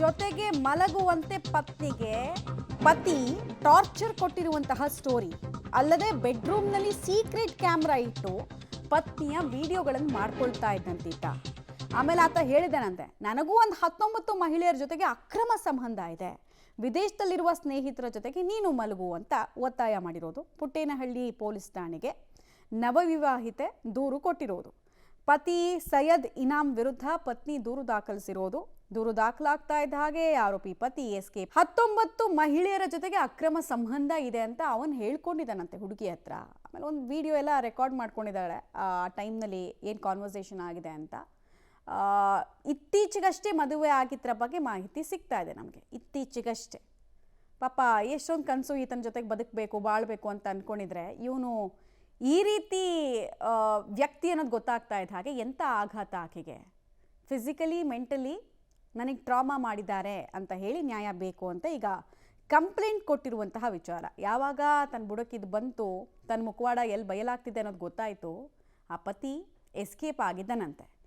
ಜೊತೆಗೆ ಮಲಗುವಂತೆ ಪತ್ನಿಗೆ ಪತಿ ಟಾರ್ಚರ್ ಕೊಟ್ಟಿರುವಂತಹ ಸ್ಟೋರಿ. ಅಲ್ಲದೆ ಬೆಡ್ರೂಮ್ನಲ್ಲಿ ಸೀಕ್ರೆಟ್ ಕ್ಯಾಮ್ರಾ ಇಟ್ಟು ಪತ್ನಿಯ ವಿಡಿಯೋಗಳನ್ನು ಮಾಡ್ಕೊಳ್ತಾ ಇದ್ದಂತೀತ. ಆಮೇಲೆ ಆತ ಹೇಳಿದನಂತೆ, ನನಗೂ ಒಂದು 19 ಮಹಿಳೆಯರ ಜೊತೆಗೆ ಅಕ್ರಮ ಸಂಬಂಧ ಇದೆ, ವಿದೇಶದಲ್ಲಿರುವ ಸ್ನೇಹಿತರ ಜೊತೆಗೆ ನೀನು ಮಲಗು ಅಂತ ಒತ್ತಾಯ ಮಾಡಿರೋದು. ಪುಟ್ಟೇನಹಳ್ಳಿ ಪೊಲೀಸ್ ಠಾಣೆಗೆ ನವವಿವಾಹಿತೆ ದೂರು ಕೊಟ್ಟಿರೋದು. ಪತಿ ಸೈಯದ್ ಇನಾಮ್ ವಿರುದ್ಧ ಪತ್ನಿ ದೂರು ದಾಖಲಿಸಿರೋದು. ದೂರು ದಾಖಲಾಗ್ತಾ ಇದ್ದ ಹಾಗೆ ಆರೋಪಿ ಪತಿ ಎಸ್ಕೇಪ್. 19 ಮಹಿಳೆಯರ ಜೊತೆಗೆ ಅಕ್ರಮ ಸಂಬಂಧ ಇದೆ ಅಂತ ಅವನು ಹೇಳ್ಕೊಂಡಿದ್ದಾನಂತೆ ಹುಡುಗಿ ಹತ್ರ. ಆಮೇಲೆ ಒಂದು ವಿಡಿಯೋ ಎಲ್ಲ ರೆಕಾರ್ಡ್ ಮಾಡ್ಕೊಂಡಿದ್ದಾಳೆ ಆ ಟೈಮ್ನಲ್ಲಿ ಏನು ಕಾನ್ವರ್ಸೇಷನ್ ಆಗಿದೆ ಅಂತ. ಇತ್ತೀಚೆಗಷ್ಟೇ ಮದುವೆ ಆಗಿದ್ದರ ಬಗ್ಗೆ ಮಾಹಿತಿ ಸಿಗ್ತಾ ಇದೆ ನಮಗೆ. ಇತ್ತೀಚೆಗಷ್ಟೇ ಪಾಪ ಎಷ್ಟೊಂದು ಕನಸು ಈತನ ಜೊತೆಗೆ ಬದುಕಬೇಕು ಬಾಳಬೇಕು ಅಂತ ಅಂದ್ಕೊಂಡಿದ್ರೆ ಇವನು ಈ ರೀತಿ ವ್ಯಕ್ತಿ ಅನ್ನೋದು ಗೊತ್ತಾಗ್ತಾ ಇದ್ದ ಹಾಗೆ ಎಂಥ ಆಘಾತ ಆಕೆಗೆ. ಫಿಸಿಕಲಿ ಮೆಂಟಲಿ ನನಗೆ ಟ್ರಾಮಾ ಮಾಡಿದ್ದಾರೆ ಅಂತ ಹೇಳಿ ನ್ಯಾಯ ಬೇಕು ಅಂತ ಈಗ ಕಂಪ್ಲೇಂಟ್ ಕೊಟ್ಟಿರುವಂತಹ ವಿಚಾರ. ಯಾವಾಗ ತನ್ನ ಬುಡಕ್ಕಿದ್ದು ಬಂತು, ತನ್ನ ಮುಖವಾಡ ಎಲ್ಲಿ ಬಯಲಾಗ್ತಿದೆ ಅನ್ನೋದು ಗೊತ್ತಾಯಿತು, ಆ ಪತಿ ಎಸ್ಕೇಪ್ ಆಗಿದ್ದಾನಂತೆ.